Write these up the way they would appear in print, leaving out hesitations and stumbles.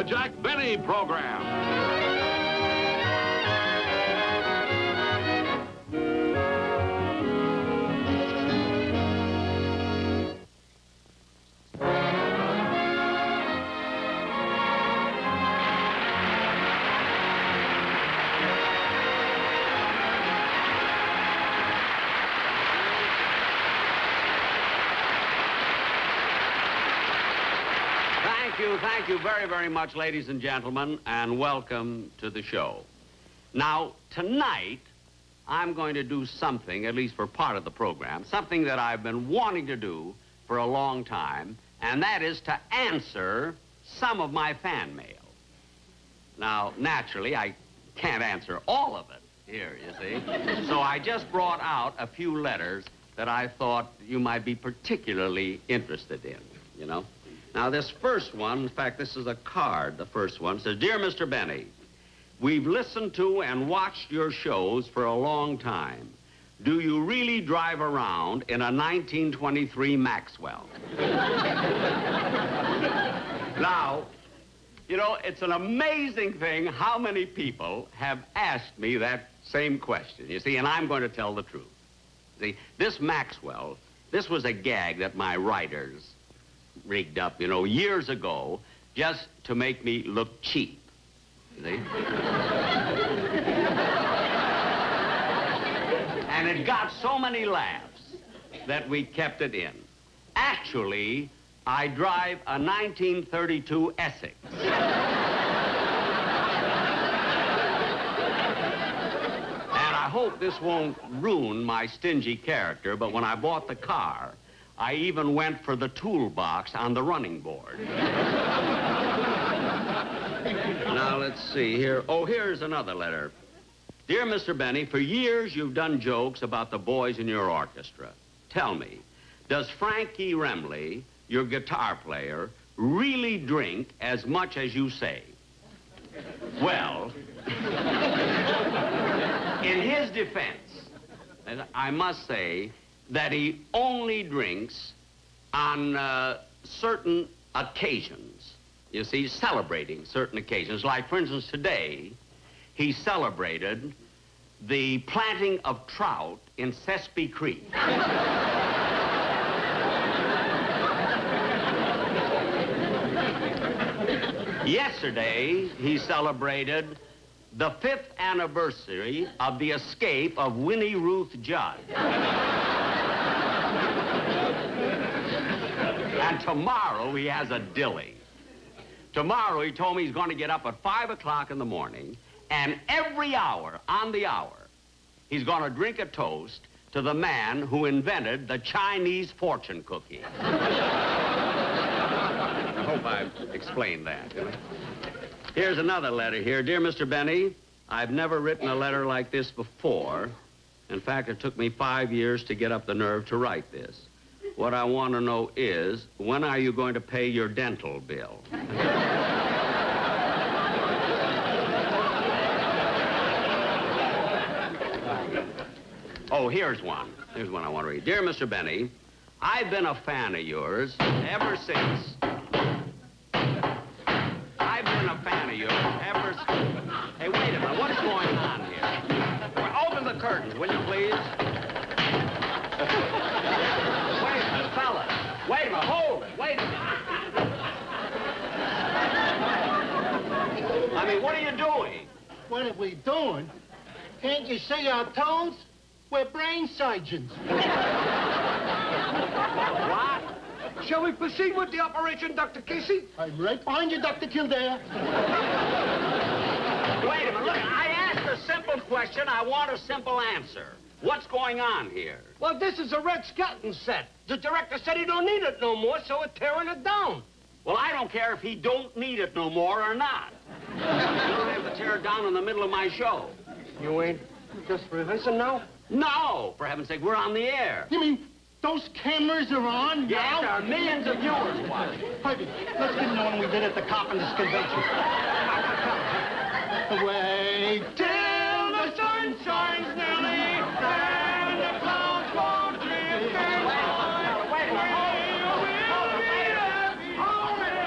Jack Benny Program. Thank you very, very much, ladies and gentlemen, and welcome to the show. Now, tonight, I'm going to do something, at least for part of the program, something that I've been wanting to do for a long time, and that is to answer some of my fan mail. Now, naturally, I can't answer all of it here, you see. So I just brought out a few letters that I thought you might be particularly interested in, you know. Now, this first one, in fact, this is a card, the first one, says, Dear Mr. Benny, we've listened to and watched your shows for a long time. Do you really drive around in a 1923 Maxwell? Now, you know, it's an amazing thing how many people have asked me that same question, you see, and I'm going to tell the truth. See, this Maxwell, this was a gag that my writers rigged up, you know, years ago, just to make me look cheap. See? And it got so many laughs that we kept it in. Actually, I drive a 1932 Essex. And I hope this won't ruin my stingy character, but when I bought the car, I even went for the toolbox on the running board. Now, let's see here. Oh, here's another letter. Dear Mr. Benny, for years you've done jokes about the boys in your orchestra. Tell me, does Frankie Remley, your guitar player, really drink as much as you say? Well, in his defense, I must say that he only drinks on certain occasions. You see, celebrating certain occasions. Like, for instance, today, he celebrated the planting of trout in Sespe Creek. Yesterday, he celebrated the 5th anniversary of the escape of Winnie Ruth Judd. And tomorrow he has a dilly. Tomorrow he told me he's going to get up at 5 o'clock in the morning, and every hour, on the hour, he's going to drink a toast to the man who invented the Chinese fortune cookie. I hope I've explained that. Here's another letter here. Dear Mr. Benny, I've never written a letter like this before. In fact, it took me 5 years to get up the nerve to write this. What I want to know is, when are you going to pay your dental bill? Oh, here's one. Here's one I want to read. Dear Mr. Benny, I've been a fan of yours ever since. I've been a fan of yours ever since. Hey, wait a minute. What is going on here? Well, open the curtains, will you, please? Wait a minute, fellas. Wait a minute. Hold it. Wait a minute. I mean, what are you doing? What are we doing? Can't you see our tones? We're brain surgeons. What? Shall we proceed with the operation, Dr. Casey? I'm right behind you, Dr. Kildare. Wait a minute. Look, I asked a simple question. I want a simple answer. What's going on here? Well, this is a Red Skelton set. The director said he don't need it no more, so we're tearing it down. Well, I don't care if he don't need it no more or not. You don't have to tear it down in the middle of my show. You ain't just rehearsing now? No, for heaven's sake, we're on the air. You mean those cameras are on Yes, now? there are millions of viewers watching. Harvey, let's get the one we did at the Carpenters Convention. Wait till the sun shines, Nellie, and the clouds won't drift in. Wait a minute. Hold it.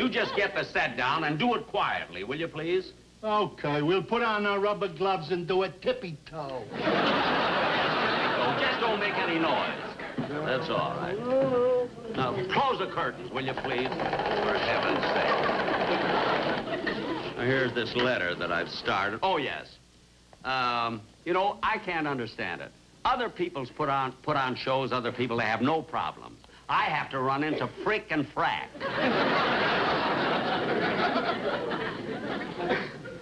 you just get the set down and do it quietly, will you, please? Okay, we'll put on our rubber gloves and do a tippy-toe. Oh, just don't make any noise. That's all right. Now, close the curtains, will you, please? For heaven's sake. Now, here's this letter that I've started. Oh, yes. You know, I can't understand it. Other people's put on shows, other people, they have no problems. I have to run into frick and frack.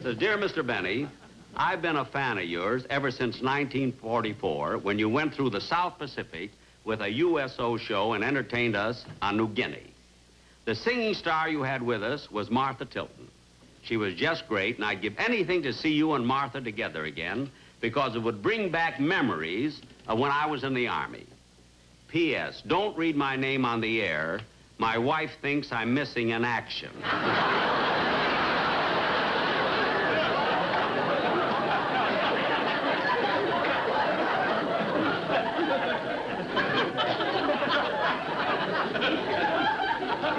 Says, Dear Mr. Benny, I've been a fan of yours ever since 1944 when you went through the South Pacific with a USO show and entertained us on New Guinea. The singing star you had with us was Martha Tilton. She was just great, and I'd give anything to see you and Martha together again because it would bring back memories of when I was in the Army. P.S. Don't read my name on the air. My wife thinks I'm missing in action.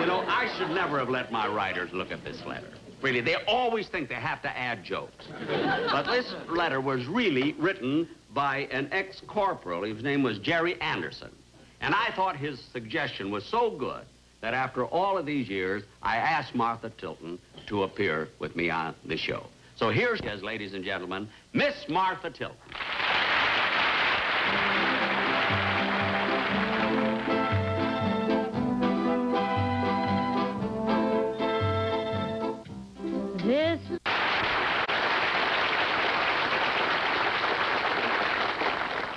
You know, I should never have let my writers look at this letter. Really, they always think they have to add jokes. But this letter was really written by an ex-corporal. His name was Jerry Anderson. And I thought his suggestion was so good that after all of these years, I asked Martha Tilton to appear with me on the show. So here she is, ladies and gentlemen, Miss Martha Tilton. This...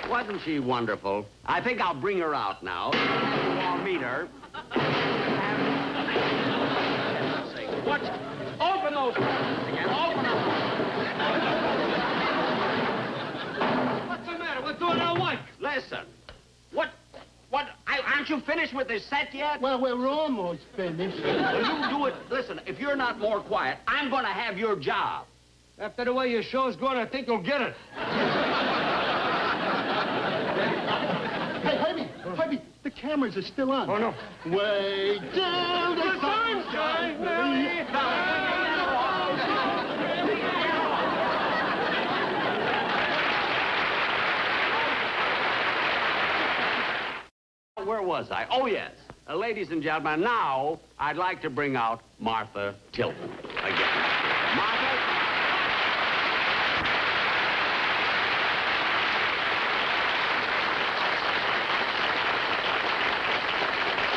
Wasn't she wonderful? I think I'll bring her out now. I'll meet her. What? Open those curtains again. Open them. What's the matter? We're doing our work. Listen. What? Aren't you finished with this set yet? Well, we're almost finished. Well, you do it. Listen, if you're not more quiet, I'm going to have your job. After the way your show's going, I think you'll get it. Hey, Herbie, the cameras are still on. Oh, no. Wait till the sun shines, Nellie. Where was I? Oh, yes. Ladies and gentlemen, now I'd like to bring out Martha Tilton again. Martha?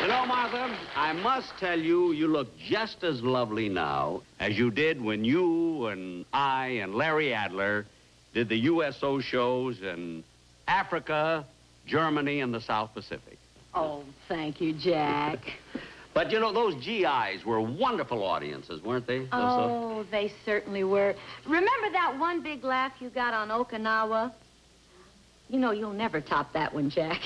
You know, Martha, I must tell you, you look just as lovely now as you did when you and I and Larry Adler did the USO shows in Africa, Germany, and the South Pacific. Oh, thank you, Jack. But, you know, those GIs were wonderful audiences, weren't they? Oh, they certainly were. Remember that one big laugh you got on Okinawa? You know, you'll never top that one, Jack.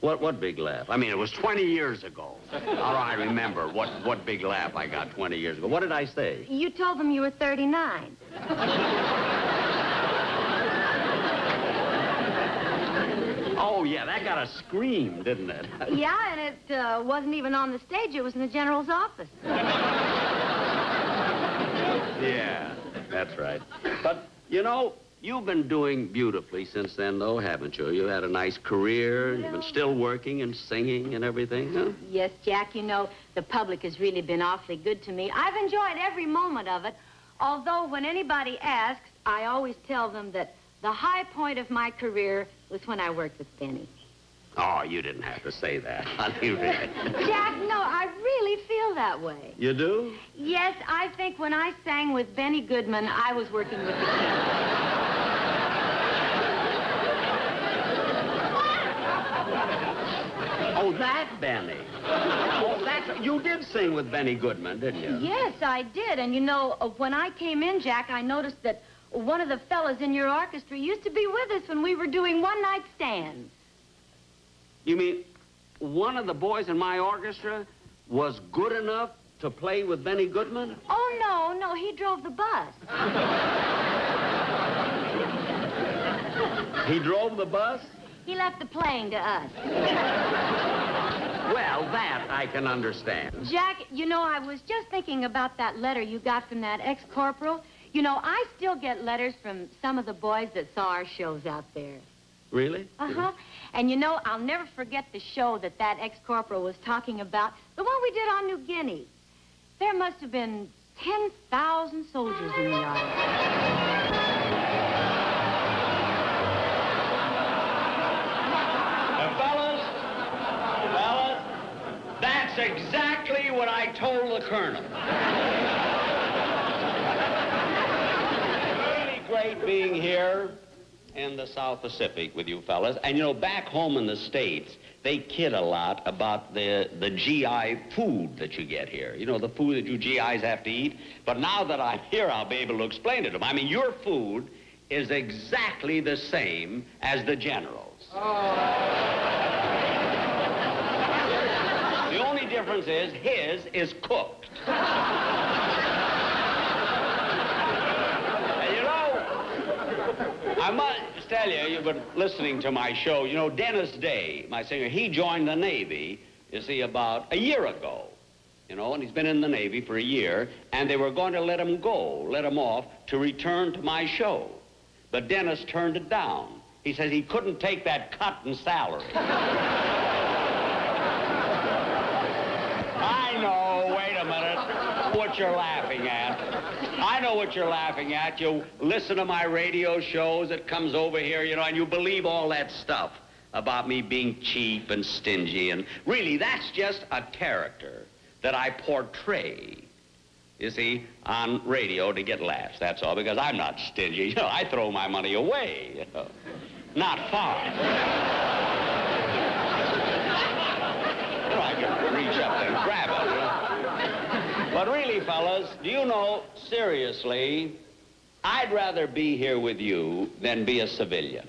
What big laugh? I mean, it was 20 years ago. All I remember what big laugh I got 20 years ago. What did I say? You told them you were 39. Oh, yeah, that got a scream, didn't it? Yeah, and it wasn't even on the stage. It was in the general's office. Yeah, that's right. But, you know, you've been doing beautifully since then, though, haven't you? You had a nice career. You've been still working and singing and everything, huh? Yes, Jack, you know, the public has really been awfully good to me. I've enjoyed every moment of it, although when anybody asks, I always tell them that the high point of my career was when I worked with Benny. Oh, you didn't have to say that, honey, really. Jack, no, I really feel that way. You do? Yes, I think when I sang with Benny Goodman, I was working with the king. Oh, that Benny. Oh, you did sing with Benny Goodman, didn't you? Yes, I did. And, you know, when I came in, Jack, I noticed that one of the fellas in your orchestra used to be with us when we were doing one-night stands. You mean one of the boys in my orchestra was good enough to play with Benny Goodman? Oh, no, he drove the bus. He drove the bus? He left the playing to us. Well, that I can understand. Jack, you know, I was just thinking about that letter you got from that ex-corporal. You know, I still get letters from some of the boys that saw our shows out there. Really? Uh-huh. And you know, I'll never forget the show that ex-corporal was talking about, the one we did on New Guinea. There must have been 10,000 soldiers in the audience. Fellas, that's exactly what I told the colonel. Really great being here in the South Pacific with you fellas. And you know, back home in the States, they kid a lot about the GI food that you get here. You know, the food that you GIs have to eat. But now that I'm here, I'll be able to explain it to them. I mean, your food is exactly the same as the generals. The only difference is his is cooked. And you know, I must tell you, you've been listening to my show. You know, Dennis Day, my singer, he joined the Navy, you see, about a year ago. You know, and he's been in the Navy for a year, and they were going to let him go, let him off, to return to my show. But Dennis turned it down. He says he couldn't take that cut in salary. I know, wait a minute, what you're laughing at. I know what you're laughing at. You listen to my radio shows, it comes over here, you know, and you believe all that stuff about me being cheap and stingy, and really, that's just a character that I portray, you see, on radio to get laughs, that's all, because I'm not stingy. You know, I throw my money away, you know. Not far. You know, I can reach up and grab it, you know. But really, fellas, do you know, seriously, I'd rather be here with you than be a civilian.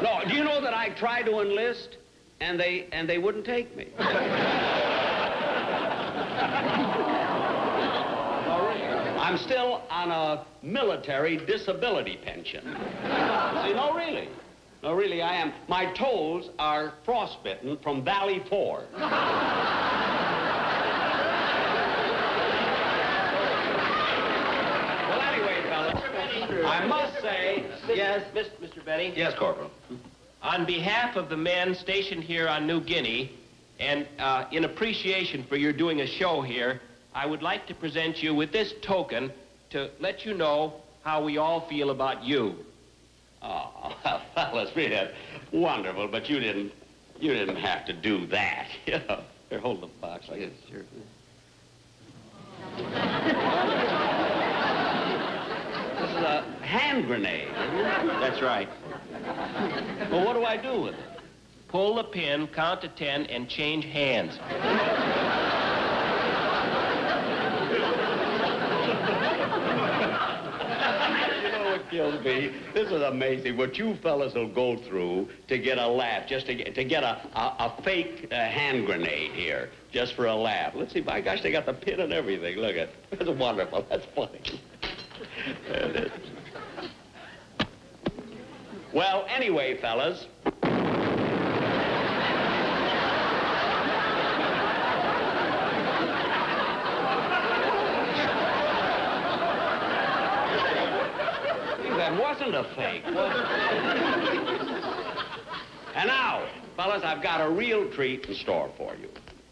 No, do you know that I tried to enlist, and they wouldn't take me? I'm still on a military disability pension. See, no, really. No, really, I am. My toes are frostbitten from Valley Ford. Well, anyway, fellas, I must say, yes, Mr. Benny? yes, Corporal. On behalf of the men stationed here on New Guinea, and in appreciation for your doing a show here, I would like to present you with this token to let you know how we all feel about you. Oh, fellas, really, that's wonderful, but you didn't have to do that. You know, here, hold the box like this. Sure. This is a hand grenade, isn't it? That's right. Well, what do I do with it? Pull the pin, count to 10, and change hands. Kills me. This is amazing what you fellas will go through to get a laugh, just to get a fake hand grenade here, just for a laugh. Let's see, by gosh, they got the pin and everything. Look at it. That's wonderful. That's funny. There it is. Well, anyway, fellas. That wasn't a fake, was it? And now, fellas, I've got a real treat in store for you.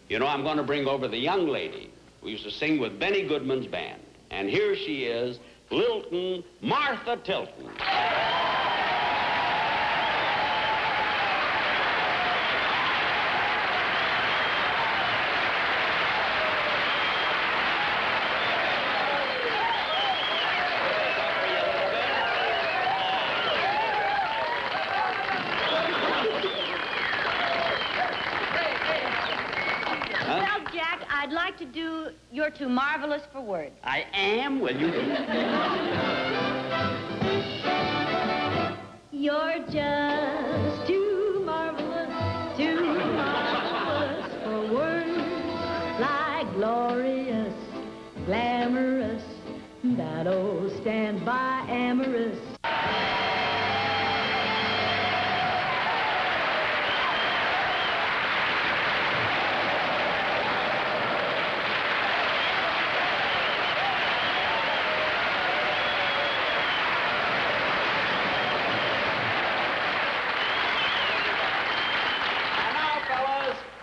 You know, I'm going to bring over the young lady who used to sing with Benny Goodman's band. And here she is, Lilton Martha Tilton. I'd like to do You're Too Marvelous for Words. I am? Well, you... You're just too marvelous for words, like glorious, glamorous, that old standby amorous.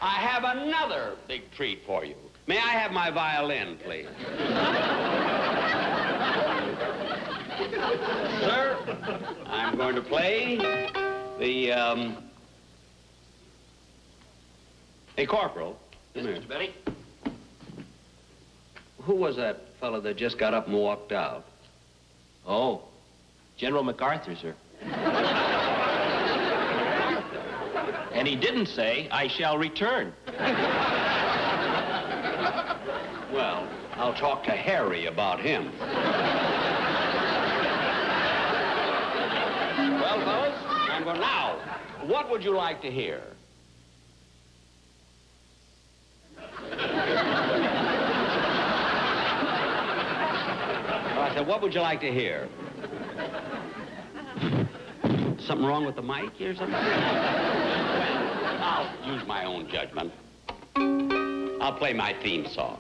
I have another big treat for you. May I have my violin, please? Sir, I'm going to play the, Hey, Corporal. Yes, Mr. Benny? Who was that fellow that just got up and walked out? Oh, General MacArthur, sir. And he didn't say, I shall return. Well, I'll talk to Harry about him. Well, fellas, I'm going now. What would you like to hear? I said, what would you like to hear? Something wrong with the mic here or something? Well, I'll use my own judgment. I'll play my theme song.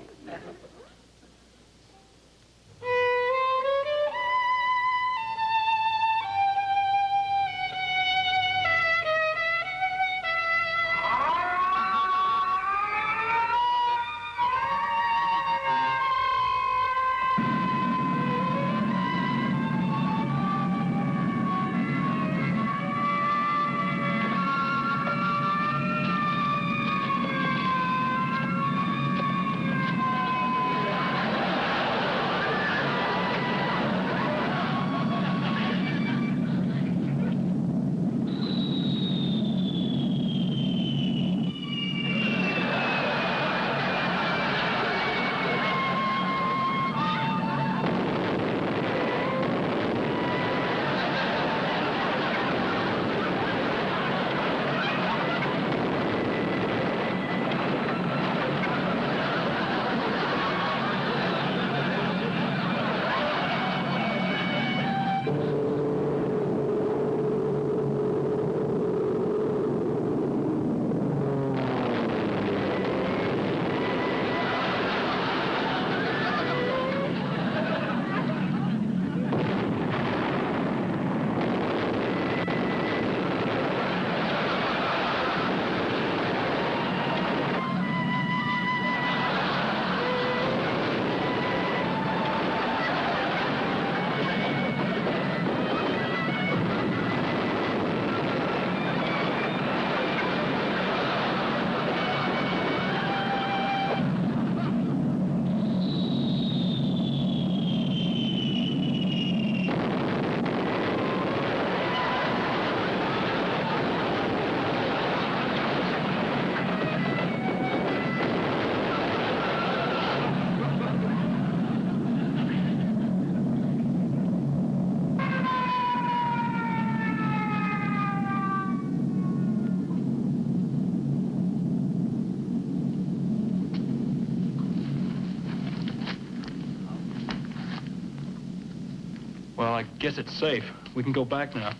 Well, I guess it's safe. We can go back now.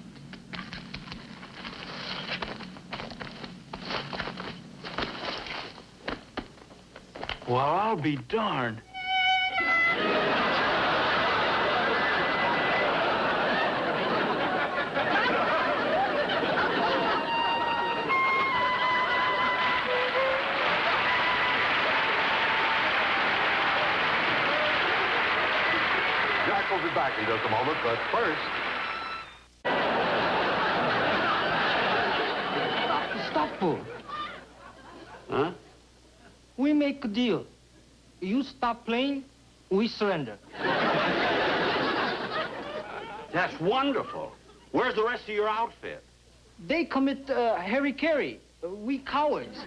Well, I'll be darned. Jack will be back in just a moment, but first... Stop, fool. Huh? We make a deal. You stop playing, we surrender. That's wonderful. Where's the rest of your outfit? They commit Harry-Carry. We cowards.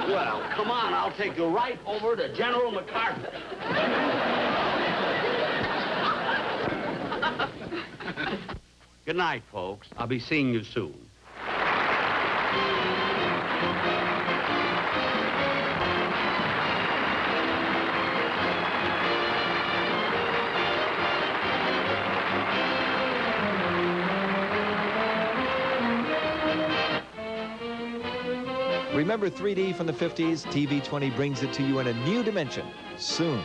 Well, come on, I'll take you right over to General MacArthur. Good night, folks. I'll be seeing you soon. Remember 3D from the 50s? TV20 brings it to you in a new dimension soon.